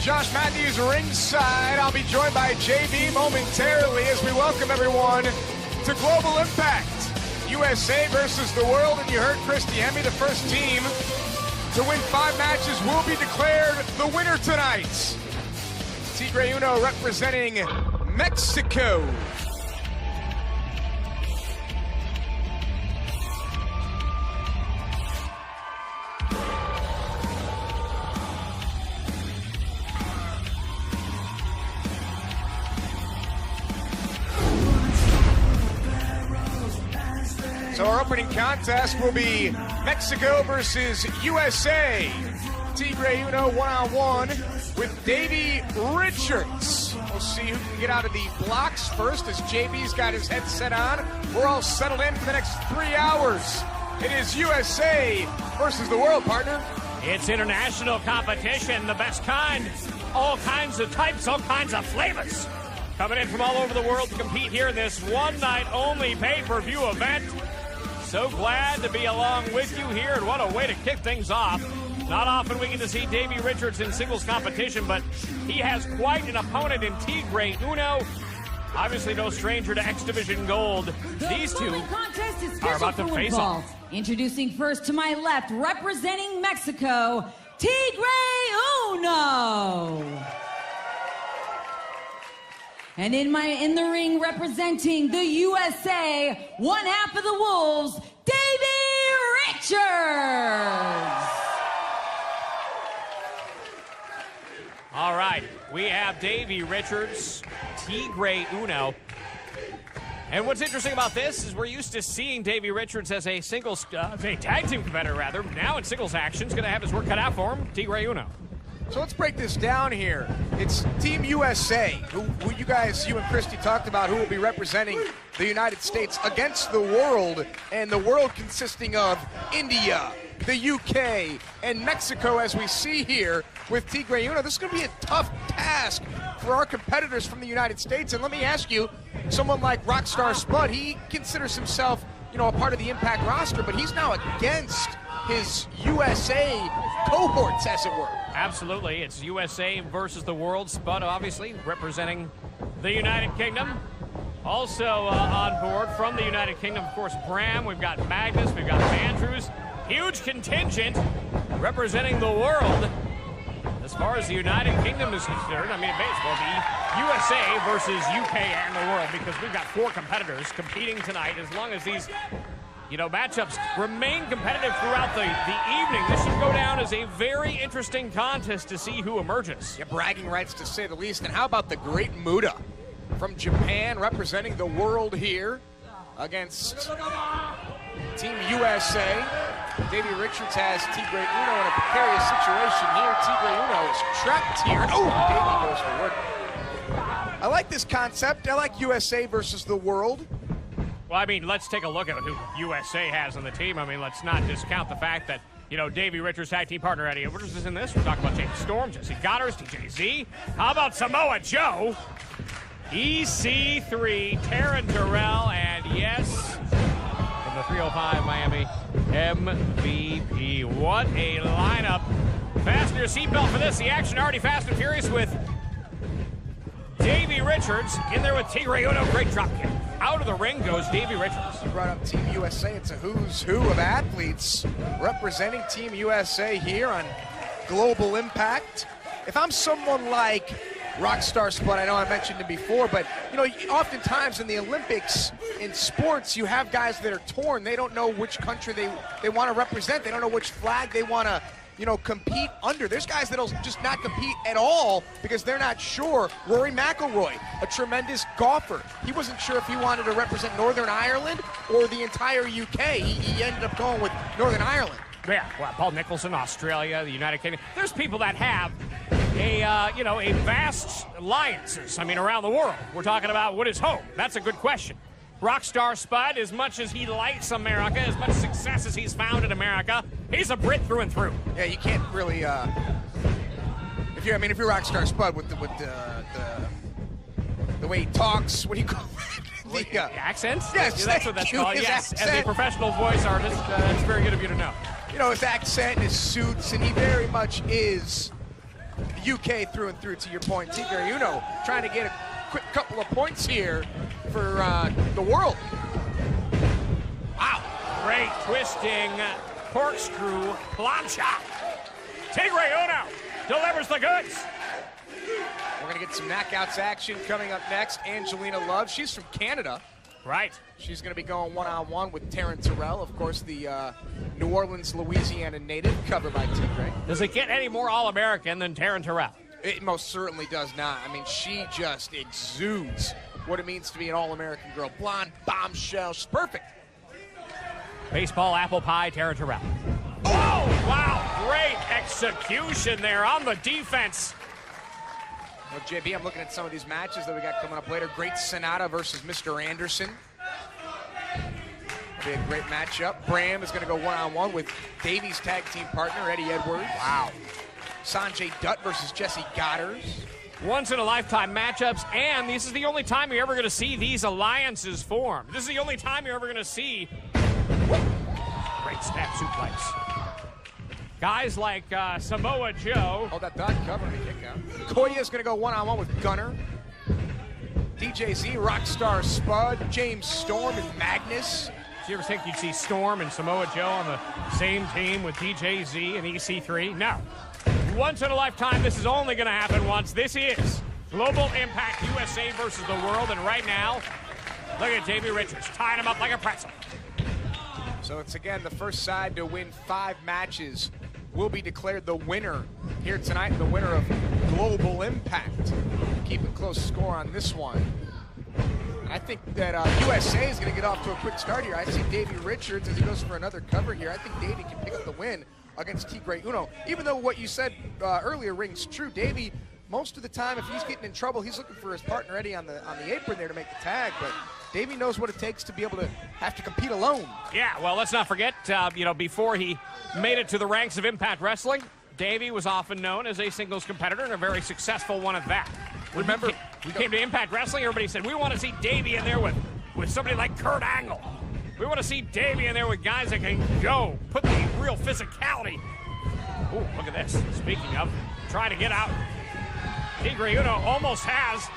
Josh Matthews ringside. I'll be joined by JB momentarily as we welcome everyone to Global Impact. USA versus the world, and you heard Christy Hemme, the first team to win 5 matches will be declared the winner tonight. Tigre Uno representing Mexico. So our opening contest will be Mexico versus USA. Tigre Uno one-on-one with Davey Richards. We'll see who can get out of the blocks first as JB's got his headset on. We're all settled in for the next 3 hours. It is USA versus the world, partner. It's international competition, the best kind. All kinds of types, all kinds of flavors. Coming in from all over the world to compete here in this one-night-only pay-per-view event. So glad to be along with you here, and what a way to kick things off. Not often we get to see Davey Richards in singles competition, but he has quite an opponent in Tigre Uno. Obviously no stranger to X Division Gold. These two are about to face off. Introducing first to my left, representing Mexico, Tigre Uno. And in the ring representing the USA, one half of the Wolves, Davey Richards. All right, we have Davey Richards, Tigre Uno. And what's interesting about this is we're used to seeing Davey Richards as a singles, a tag team competitor rather. Now in singles action, he's gonna have his work cut out for him, Tigre Uno. So let's break this down here. It's Team USA, who you guys, you and Christy talked about, who will be representing the United States against the world, and the world consisting of India, the UK, and Mexico, as we see here with Tigre Uno. This is going to be a tough task for our competitors from the United States. And let me ask you, someone like Rockstar Spud, he considers himself, you know, a part of the Impact roster, but he's now against his USA cohorts, as it were. Absolutely, it's USA versus the world. Spud, obviously, representing the United Kingdom. Also on board from the United Kingdom, of course, Bram. We've got Magnus, we've got Andrews. Huge contingent representing the world. As far as the United Kingdom is concerned, I mean, it may as well be USA versus UK and the world, because we've got 4 competitors competing tonight. As long as these, you know, matchups remain competitive throughout the evening, this should go down as a very interesting contest to see who emerges. Yeah, bragging rights to say the least. And how about the Great Muta from Japan representing the world here against Team USA. Davey Richards has Tigre Uno in a precarious situation here. Tigre Uno is trapped here. Oh, Davey goes for work. I like this concept. I like USA versus the world. Well, I mean, let's take a look at who USA has on the team. I mean, let's not discount the fact that, you know, Davey Richards' tag team partner Eddie Edwards is in this. We're talking about James Storm, Jessie Godderz, TJZ. How about Samoa Joe? EC3, Taryn Terrell, and yes, from the 305 Miami, MVP. What a lineup. Fasten your seatbelt for this. The action already fast and furious with Davey Richards in there with Tigre Uno. Great drop kick. Out of the ring goes Davey Richards. You brought up Team USA. It's a who's who of athletes representing Team USA here on Global Impact. If I'm someone like Rockstar Spud, I know I mentioned it before, but you know, oftentimes in the Olympics, in sports, you have guys that are torn. They don't know which country they want to represent. They don't know which flag they want to, you know, compete under. There's guys that'll just not compete at all because they're not sure. Rory McIlroy, a tremendous golfer. He wasn't sure if he wanted to represent Northern Ireland or the entire UK. He ended up going with Northern Ireland. Yeah, well, Paul Nicholson, Australia, the United Kingdom. There's people that have a vast alliances, I mean, around the world. We're talking about what is home. That's a good question. Rockstar Spud, as much as he likes America, as much success as he's found in America, he's a Brit through and through. Yeah, you can't really, if you're Rockstar Spud with the way he talks, what do you call it? The accent? Yes, that's what that's called. Yes, accent. As a professional voice artist, that's very good of you to know. You know, his accent and his suits, and he very much is UK through and through, to your point. Tigre Uno trying to get a quick couple of points here for the world. Wow. Great twisting corkscrew plancha. Tigre Uno delivers the goods. We're going to get some knockouts action coming up next. Angelina Love, she's from Canada. Right. She's going to be going one-on-one with Taryn Terrell, of course, the New Orleans, Louisiana native, covered by Tigre. Does it get any more All-American than Taryn Terrell? It most certainly does not. I mean, she just exudes what it means to be an All-American girl. Blonde, bombshell, she's perfect. Baseball apple pie, Taryn Terrell. Oh, wow, great execution there on the defense. Well, JB, I'm looking at some of these matches that we got coming up later. Great Sonata versus Mr. Anderson. It'll be a great matchup. Bram is going to go one-on-one with Davey's tag team partner, Eddie Edwards. Wow. Sanjay Dutt versus Jessie Godderz. Once-in-a-lifetime matchups, and this is the only time you're ever going to see these alliances form. This is the only time you're ever going to see great snap suplex. Guys like Samoa Joe. Oh, that Dutt covering the kick out. Koya is going to go one-on-one with Gunner. DJZ, Rockstar Spud, James Storm, and Magnus. Did you ever think you'd see Storm and Samoa Joe on the same team with DJZ and EC3? No. Once in a lifetime, this is only going to happen once. This is Global Impact USA versus the world, and right now, look at Davey Richards tying him up like a pretzel. So it's again the first side to win 5 matches will be declared the winner here tonight, the winner of Global Impact. Keep a close score on this one. I think that USA is going to get off to a quick start here. I see Davey Richards as he goes for another cover here. I think Davey can pick up the win against Tigre Uno. Even though what you said earlier rings true, Davey, most of the time, if he's getting in trouble, he's looking for his partner Eddie on the apron there to make the tag. But Davey knows what it takes to be able to have to compete alone. Yeah, well, let's not forget, before he made it to the ranks of Impact Wrestling, Davey was often known as a singles competitor and a very successful one at that. Remember, we came to Impact Wrestling, everybody said, we want to see Davey in there with somebody like Kurt Angle. We want to see Davey in there with guys that can go, put the real physicality. Oh, look at this. Speaking of, trying to get out. Tigre Uno almost has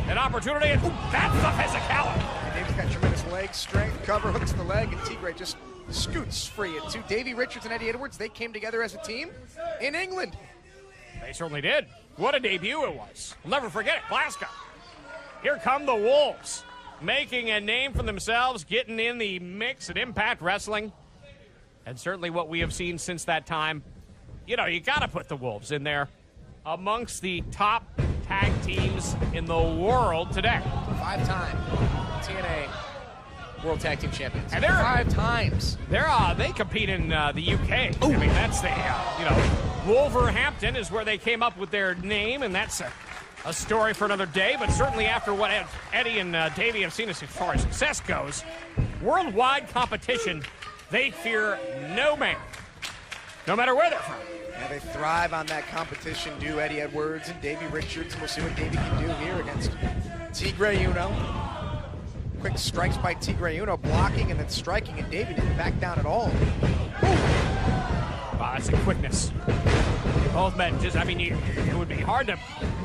an opportunity, and that's the physicality. Davey's got tremendous leg strength, cover, hooks the leg, and Tigre just scoots free at 2. Davey Richards and Eddie Edwards, they came together as a team in England. They certainly did. What a debut it was. We'll never forget it, Glasgow. Here come the Wolves, making a name for themselves, getting in the mix at Impact Wrestling. And certainly what we have seen since that time, you got to put the Wolves in there amongst the top tag teams in the world today. 5-time TNA World Tag Team Champions. And they're 5 times. They compete in the UK. Ooh. I mean, that's the, Wolverhampton is where they came up with their name, and that's a story for another day. But certainly after what Eddie and Davey have seen as far as success goes, worldwide competition, they fear no man, no matter where they're from. Yeah, they thrive on that competition, do Eddie Edwards and Davey Richards. And we'll see what Davey can do here against Tigre Uno. Quick strikes by Tigre Uno, blocking and then striking, and Davey didn't back down at all. Wow, that's a quickness. Both men it would be hard to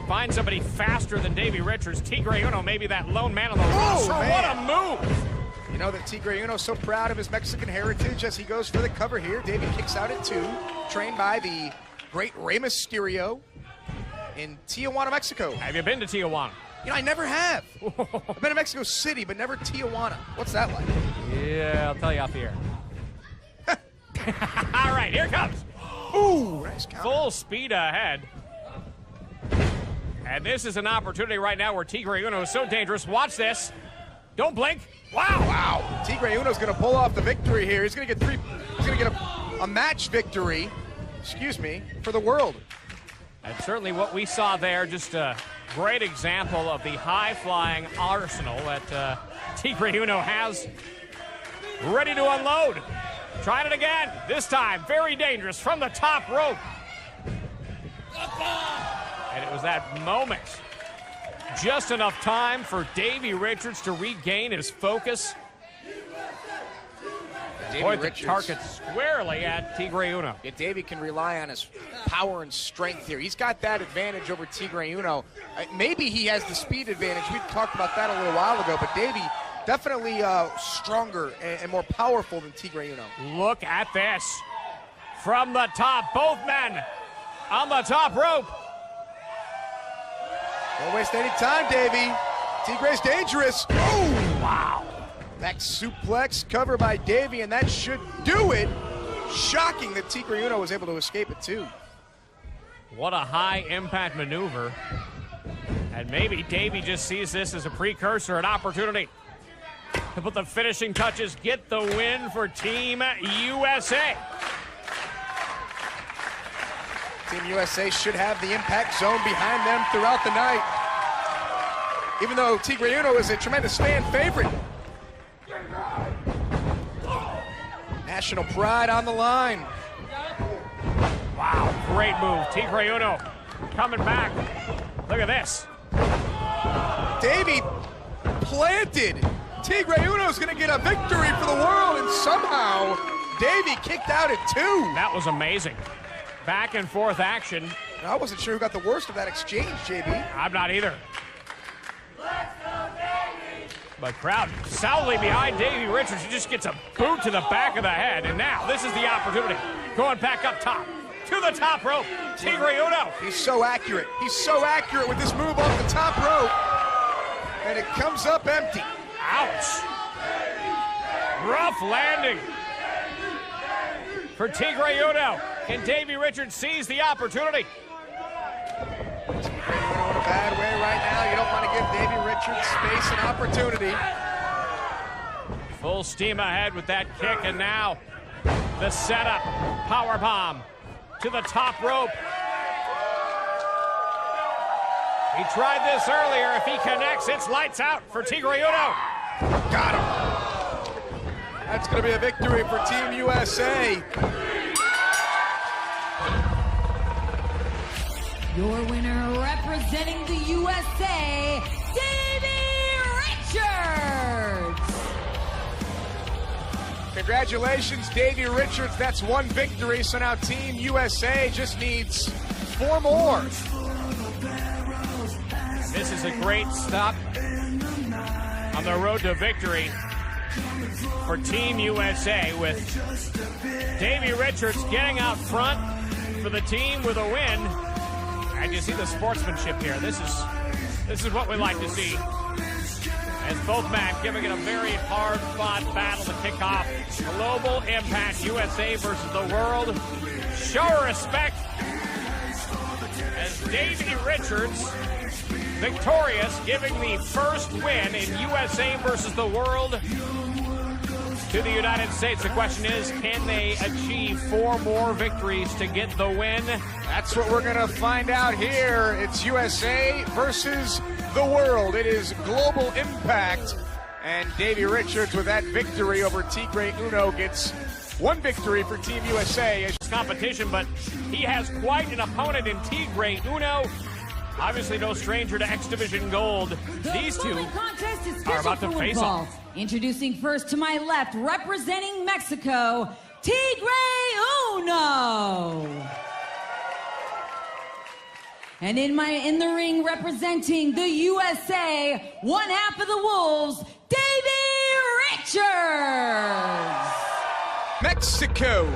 find somebody faster than Davey Richards. Tigre Uno, maybe that lone man on the roster. What a move! You know that Tigre Uno is so proud of his Mexican heritage as he goes for the cover here. Davey kicks out at 2, trained by the great Rey Mysterio in Tijuana, Mexico. Have you been to Tijuana? I never have. I've been to Mexico City, but never Tijuana. What's that like? Yeah, I'll tell you off the air. All right, here it comes. Ooh, nice counter. Full speed ahead. And this is an opportunity right now where Tigre Uno is so dangerous. Watch this. Don't blink. Wow. Wow. Tigre Uno's going to pull off the victory here. He's going to get a match victory, for the world. And certainly what we saw there, just a great example of the high-flying arsenal that Tigre Uno has ready to unload. Trying it again. This time, very dangerous from the top rope. And it was that moment. Just enough time for Davey Richards to regain his focus. Point the target squarely at Tigre Uno. Yeah, Davey can rely on his power and strength here. He's got that advantage over Tigre Uno. Maybe he has the speed advantage. We talked about that a little while ago, but Davey definitely stronger and more powerful than Tigre Uno. Look at this. From the top, both men on the top rope. Don't waste any time, Davey. Tigre's dangerous. Oh, wow. Back suplex, cover by Davey, and that should do it. Shocking that Tigre Uno was able to escape it, too. What a high-impact maneuver. And maybe Davey just sees this as a precursor, an opportunity to put the finishing touches, get the win for Team USA. Team USA should have the impact zone behind them throughout the night. Even though Tigre Uno is a tremendous fan favorite. National pride on the line. Wow, great move. Tigre Uno coming back. Look at this. Davey planted. Tigre Uno's going to get a victory for the world, and somehow Davey kicked out at 2. That was amazing. Back and forth action. I wasn't sure who got the worst of that exchange, JB. I'm not either. But crowd solidly behind Davey Richards. He just gets a boot to the back of the head. And now this is the opportunity. Going back up top to the top rope. Tigre Uno. He's so accurate. He's so accurate with this move off the top rope. And it comes up empty. Ouch. Rough landing for Tigre Uno. Can Davey Richards seize the opportunity? Tigre Uno in a bad way right now. You don't want to give Davey Richards space and opportunity. Full steam ahead with that kick, and now the setup. Power bomb to the top rope. He tried this earlier. If he connects, it's lights out for Tigre Uno. Got him. That's going to be a victory for Team USA. Your winner, representing the USA, Davey Richards. Congratulations, Davey Richards. That's 1 victory. So now Team USA just needs 4 more. This is a great stop on the road to victory for Team USA, with Davey Richards getting out front for the team with a win. And you see the sportsmanship here. This is what we like to see. As both men giving it a very hard-fought battle to kick off Global Impact USA versus the world. Show respect as Davey Richards victorious, giving the first win in USA versus the world to the United States. The question is, can they achieve 4 more victories to get the win? That's what we're going to find out here. It's USA versus the world. It is Global Impact. And Davey Richards, with that victory over Tigre Uno, gets 1 victory for Team USA. Competition, but he has quite an opponent in Tigre Uno. Obviously no stranger to X Division Gold. These two are about to face off. Introducing first to my left, representing Mexico, Tigre Uno. And in the ring, representing the USA, 1/2 of the Wolves, Davey Richards. Mexico.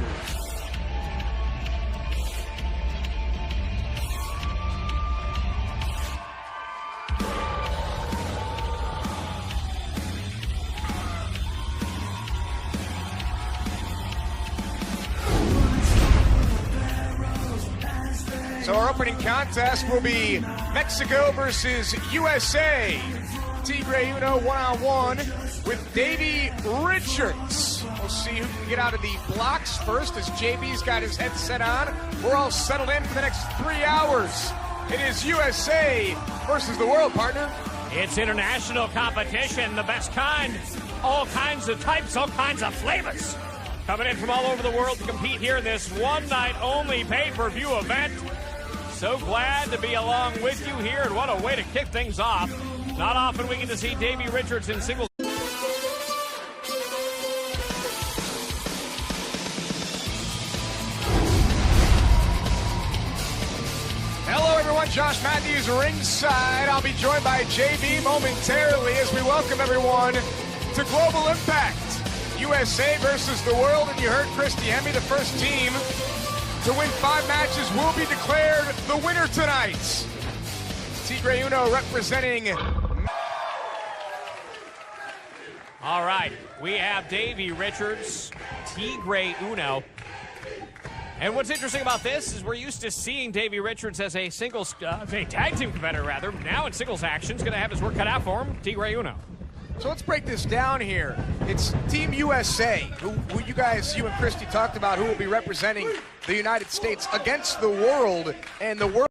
So our opening contest will be Mexico versus USA. Tigre Uno 1-on-1 with Davey Richards. We'll see who can get out of the blocks first, as JB's got his headset on. We're all settled in for the next 3 hours. It is USA versus the world, partner. It's international competition, the best kind. All kinds of types, all kinds of flavors. Coming in from all over the world to compete here in this one-night-only pay-per-view event. So glad to be along with you here, and what a way to kick things off. Not often we get to see Davey Richards in singles. Josh Matthews ringside. I'll be joined by JB momentarily as we welcome everyone to Global Impact. USA versus the world, and you heard Christy Hemme, the first team to win 5 matches will be declared the winner tonight. Tigre Uno representing. All right, we have Davey Richards, Tigre Uno. And what's interesting about this is we're used to seeing Davey Richards as a singles, a tag team competitor rather. Now in singles action, he's going to have his work cut out for him, Tigre Uno. So let's break this down here. It's Team USA, who you guys, you and Christy talked about, who will be representing the United States against the world, and the world